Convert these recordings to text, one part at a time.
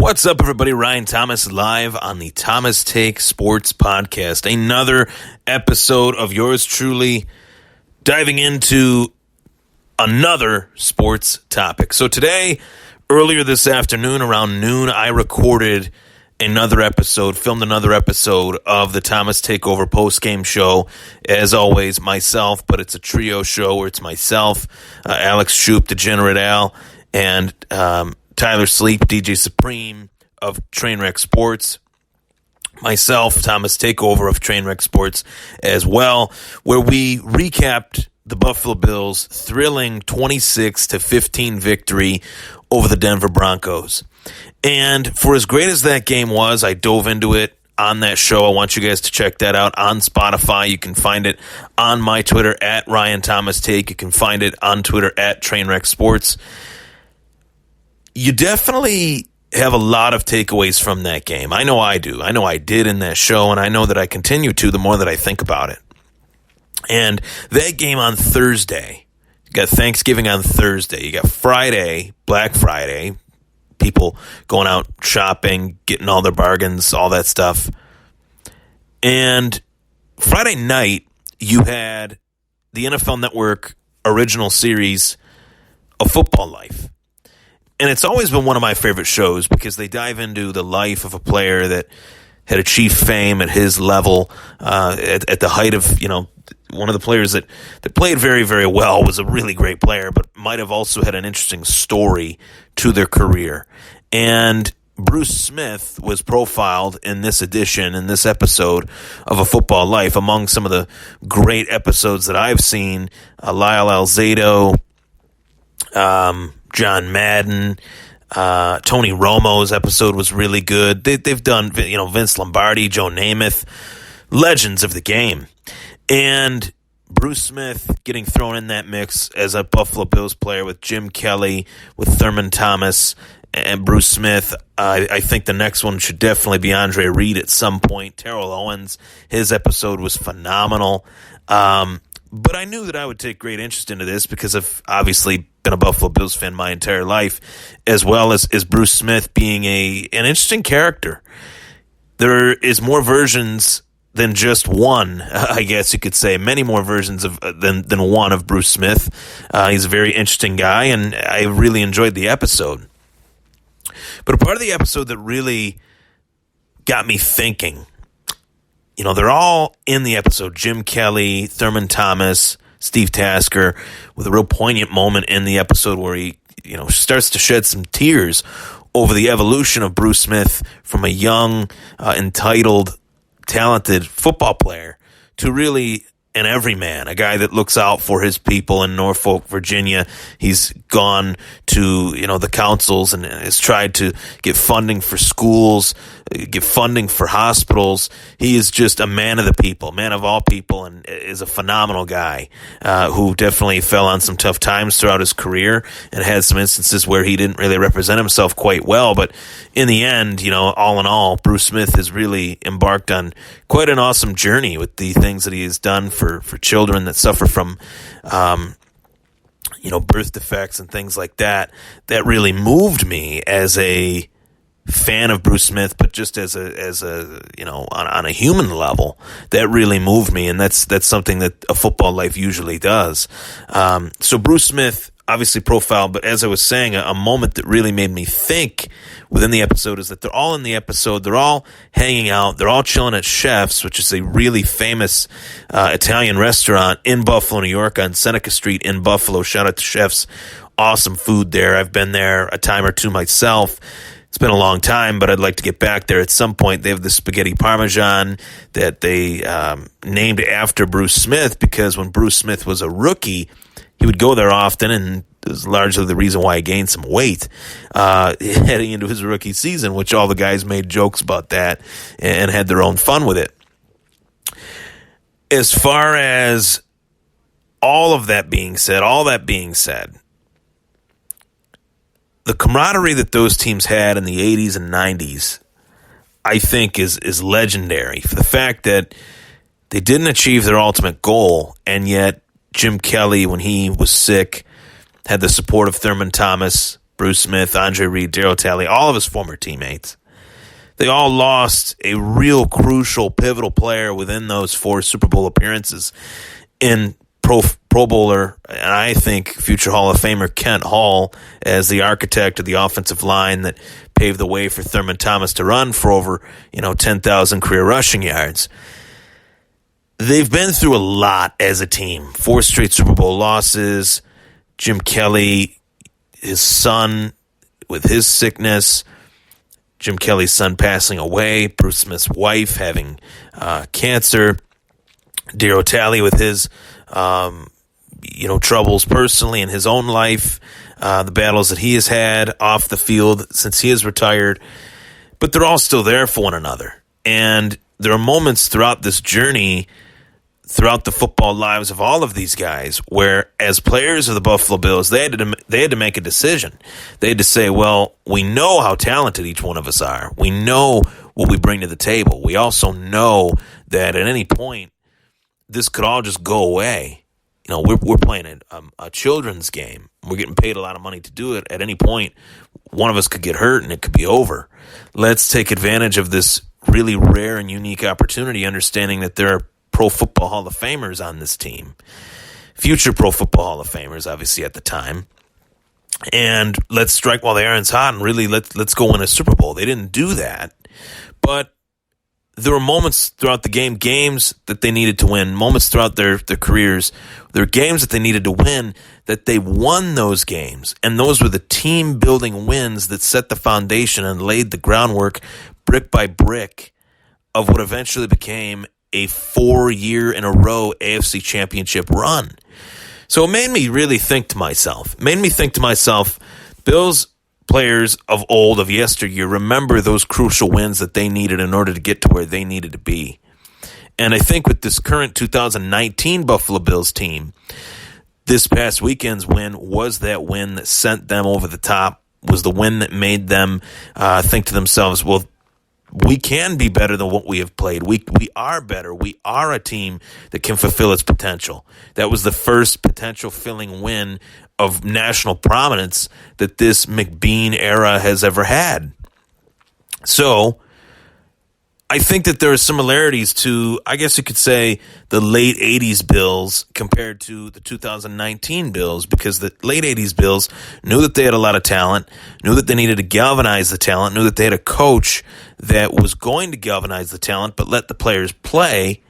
What's up, everybody? Ryan Thomas live on the Thomas Take Sports Podcast. Another episode of yours truly diving into another sports topic. So today, earlier this afternoon, around noon, I recorded another episode, filmed another episode of the Thomas Takeover postgame show. As always, myself, but it's a trio show where it's myself, Alex Shoup, Degenerate Al, and Tyler Sleep, DJ Supreme of Trainwreck Sports. Myself, Thomas Takeover of Trainwreck Sports as well, where we recapped the Buffalo Bills' thrilling 26-15 victory over the Denver Broncos. And for as great as that game was, I dove into it on that show. I want you guys to check that out on Spotify. You can find it on my Twitter at Ryan Thomas Take. You can find it on Twitter at Trainwreck Sports. You definitely have a lot of takeaways from that game. I know I do. I know I did in that show, and I know that I continue to the more that I think about it. And that game on Thursday, you got Thanksgiving on Thursday, you got Friday, Black Friday, people going out shopping, getting all their bargains, all that stuff. And Friday night, you had the NFL Network original series of Football Life. And it's always been one of my favorite shows because they dive into the life of a player that had achieved fame at his level, at the height of, one of the players that played very, very well, was a really great player, but might have also had an interesting story to their career. And Bruce Smith was profiled in this episode of A Football Life, among some of the great episodes that I've seen. Lyle Alzado, John Madden, Tony Romo's episode was really good. They've done, Vince Lombardi, Joe Namath, legends of the game. And Bruce Smith getting thrown in that mix as a Buffalo Bills player with Jim Kelly, with Thurman Thomas, and Bruce Smith. I think the next one should definitely be Andre Reed at some point. Terrell Owens, his episode was phenomenal. But I knew that I would take great interest into this because I've obviously been a Buffalo Bills fan my entire life, as well as Bruce Smith being an interesting character. There is more versions than just one, I guess you could say. Many more versions of than one of Bruce Smith. He's a very interesting guy, and I really enjoyed the episode. But a part of the episode that really got me thinking, they're all in the episode. Jim Kelly, Thurman Thomas, Steve Tasker, with a real poignant moment in the episode where he, starts to shed some tears over the evolution of Bruce Smith from a young, entitled, talented football player to really an everyman, a guy that looks out for his people in Norfolk, Virginia. He's gone to, the councils and has tried to get funding for schools, get funding for hospitals. He is just a man of the people, man of all people, and is a phenomenal guy who definitely fell on some tough times throughout his career and had some instances where he didn't really represent himself quite well. But in the end, all in all, Bruce Smith has really embarked on quite an awesome journey with the things that he has done for children that suffer from birth defects and things like that. That really moved me as a fan of Bruce Smith, but just as a on a human level, that really moved me, and that's something that A Football Life usually does. So Bruce Smith obviously profiled, but as I was saying, a moment that really made me think within the episode is that they're all in the episode, they're all hanging out, they're all chilling at Chef's, which is a really famous Italian restaurant in Buffalo, New York, on Seneca Street in Buffalo. Shout out to Chef's. Awesome food there. I've been there a time or two myself. It's been a long time, but I'd like to get back there at some point. They have the spaghetti parmesan that they named after Bruce Smith because when Bruce Smith was a rookie, he would go there often, and it was largely the reason why he gained some weight heading into his rookie season, which all the guys made jokes about that and had their own fun with it. As far as all that being said, the camaraderie that those teams had in the 80s and 90s, I think, is legendary for the fact that they didn't achieve their ultimate goal, and yet Jim Kelly, when he was sick, had the support of Thurman Thomas, Bruce Smith, Andre Reed, Darryl Talley, all of his former teammates. They all lost a real crucial, pivotal player within those 4 Super Bowl appearances in Pro Bowler, and I think future Hall of Famer Kent Hall as the architect of the offensive line that paved the way for Thurman Thomas to run for over 10,000 career rushing yards. They've been through a lot as a team. 4 straight Super Bowl losses. Jim Kelly, his son with his sickness. Jim Kelly's son passing away. Bruce Smith's wife having cancer. Darryl Talley with his troubles personally in his own life, the battles that he has had off the field since he has retired. But they're all still there for one another. And there are moments throughout this journey, throughout the football lives of all of these guys, where as players of the Buffalo Bills, they had to make a decision. They had to say, well, we know how talented each one of us are. We know what we bring to the table. We also know that at any point, this could all just go away. We're playing a children's game. We're getting paid a lot of money to do it. At any point, one of us could get hurt and it could be over. Let's take advantage of this really rare and unique opportunity, understanding that there are Pro Football Hall of Famers on this team. Future Pro Football Hall of Famers, obviously, at the time. And let's strike while the iron's hot and really let's go win a Super Bowl. They didn't do that. But there were moments throughout the games that they needed to win, moments throughout their careers. There were games that they needed to win, that they won those games. And those were the team-building wins that set the foundation and laid the groundwork brick by brick of what eventually became a 4-year-in-a-row AFC Championship run. So it made me really think to myself. Bills players of old, of yesteryear, remember those crucial wins that they needed in order to get to where they needed to be. And I think with this current 2019 Buffalo Bills team, this past weekend's win was that win that sent them over the top, was the win that made them think to themselves, well, we can be better than what we have played. We are better. We are a team that can fulfill its potential. That was the first potential-filling win of national prominence that this McBean era has ever had. So I think that there are similarities to, I guess you could say, the late 80s Bills compared to the 2019 Bills, because the late 80s Bills knew that they had a lot of talent, knew that they needed to galvanize the talent, knew that they had a coach that was going to galvanize the talent but let the players play,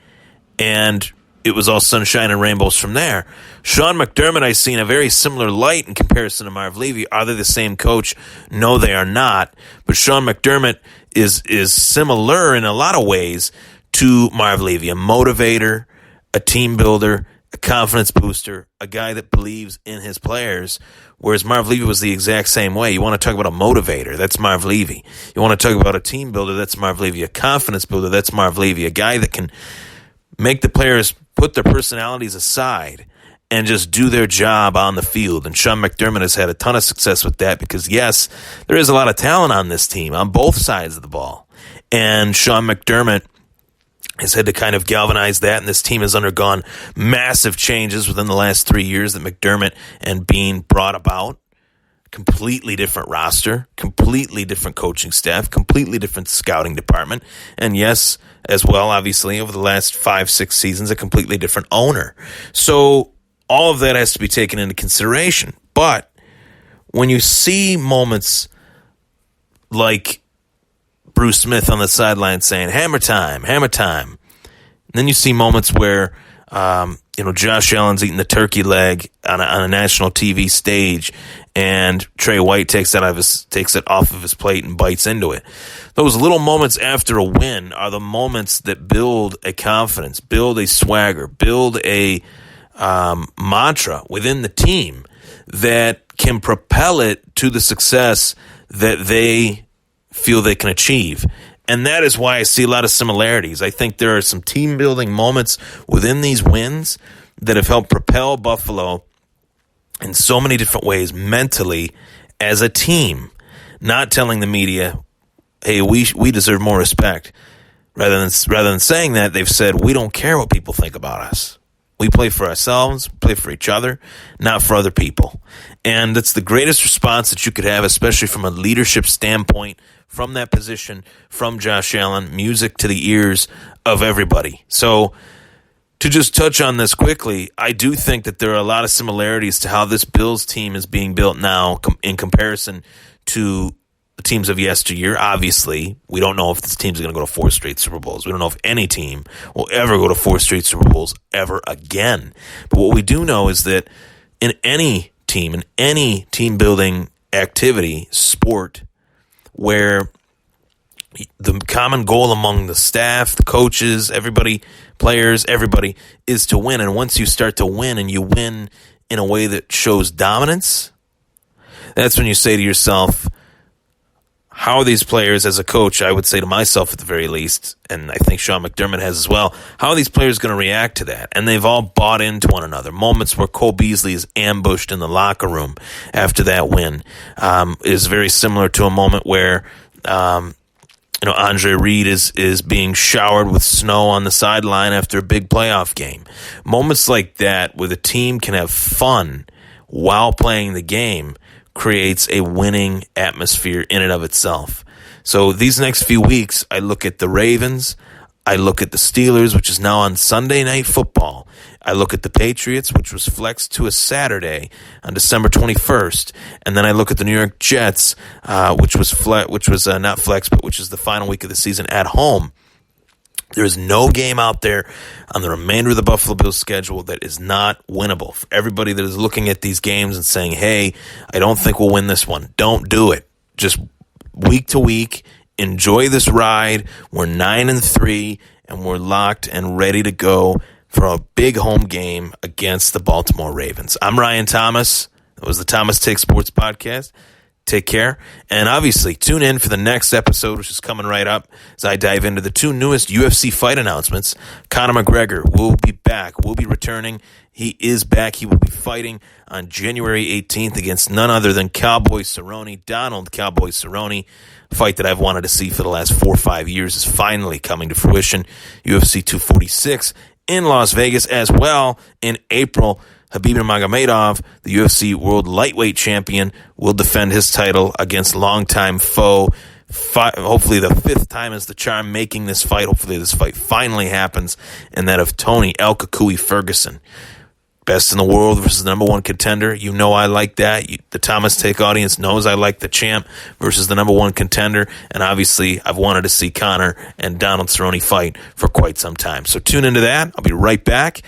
and it was all sunshine and rainbows from there. Sean McDermott, I see in a very similar light in comparison to Marv Levy. Are they the same coach? No, they are not. But Sean McDermott is similar in a lot of ways to Marv Levy, a motivator, a team builder, a confidence booster, a guy that believes in his players, whereas Marv Levy was the exact same way. You want to talk about a motivator, that's Marv Levy. You want to talk about a team builder, that's Marv Levy. A confidence builder, that's Marv Levy. A guy that can make the players put their personalities aside and just do their job on the field. And Sean McDermott has had a ton of success with that because, yes, there is a lot of talent on this team on both sides of the ball. And Sean McDermott has had to kind of galvanize that, and this team has undergone massive changes within the last 3 years that McDermott and Bean brought about. Completely different roster, completely different coaching staff, completely different scouting department, and yes, as well, obviously, over the last 5-6 seasons, a completely different owner. So all of that has to be taken into consideration. But when you see moments like Bruce Smith on the sideline saying, hammer time, and then you see moments where Josh Allen's eating the turkey leg on a national TV stage, and Trey White takes it off of his plate and bites into it. Those little moments after a win are the moments that build a confidence, build a swagger, build a mantra within the team that can propel it to the success that they feel they can achieve. And that is why I see a lot of similarities. I think there are some team-building moments within these wins that have helped propel Buffalo in so many different ways mentally as a team, not telling the media, hey, we deserve more respect. Rather than saying that, they've said, we don't care what people think about us. We play for ourselves, play for each other, not for other people. And that's the greatest response that you could have, especially from a leadership standpoint, from that position, from Josh Allen, music to the ears of everybody. So to just touch on this quickly, I do think that there are a lot of similarities to how this Bills team is being built now in comparison to the teams of yesteryear. Obviously, we don't know if this team is going to go to 4 straight Super Bowls. We don't know if any team will ever go to 4 straight Super Bowls ever again. But what we do know is that in any team-building activity, sport, where the common goal among the staff, the coaches, everybody, players, everybody, is to win. And once you start to win and you win in a way that shows dominance, that's when you say to yourself, how are these players, as a coach, I would say to myself at the very least, and I think Sean McDermott has as well, how are these players going to react to that? And they've all bought into one another. Moments where Cole Beasley is ambushed in the locker room after that win is very similar to a moment where Andre Reed is being showered with snow on the sideline after a big playoff game. Moments like that where the team can have fun while playing the game creates a winning atmosphere in and of itself. So these next few weeks, I look at the Ravens, I look at the Steelers, which is now on Sunday Night Football. I look at the Patriots, which was flexed to a Saturday on December 21st, and then I look at the New York Jets, which was not flexed, but which is the final week of the season at home. There is no game out there on the remainder of the Buffalo Bills schedule that is not winnable. For everybody that is looking at these games and saying, hey, I don't think we'll win this one, don't do it. Just week to week, enjoy this ride. We're 9-3, and we're locked and ready to go for a big home game against the Baltimore Ravens. I'm Ryan Thomas. That was the Thomas Take Sports Podcast. Take care. And obviously, tune in for the next episode, which is coming right up, as I dive into the 2 newest UFC fight announcements. Conor McGregor will be back, will be returning. He is back. He will be fighting on January 18th against none other than Cowboy Cerrone, Donald Cowboy Cerrone. A fight that I've wanted to see for the last 4 or 5 years is finally coming to fruition. UFC 246 in Las Vegas as well in April. Khabib Nurmagomedov, the UFC World Lightweight Champion, will defend his title against longtime foe. Hopefully the 5th time is the charm making this fight. Hopefully this fight finally happens, and that of Tony El Cucuy Ferguson. Best in the world versus the number 1 contender. You know I like that. The Thomas Take audience knows I like the champ versus the number 1 contender. And obviously, I've wanted to see Conor and Donald Cerrone fight for quite some time. So tune into that. I'll be right back.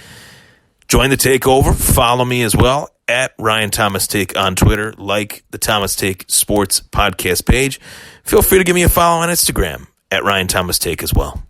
Join the takeover. Follow me as well at Ryan Thomas Take on Twitter. Like the Thomas Take Sports Podcast page. Feel free to give me a follow on Instagram at Ryan Thomas Take as well.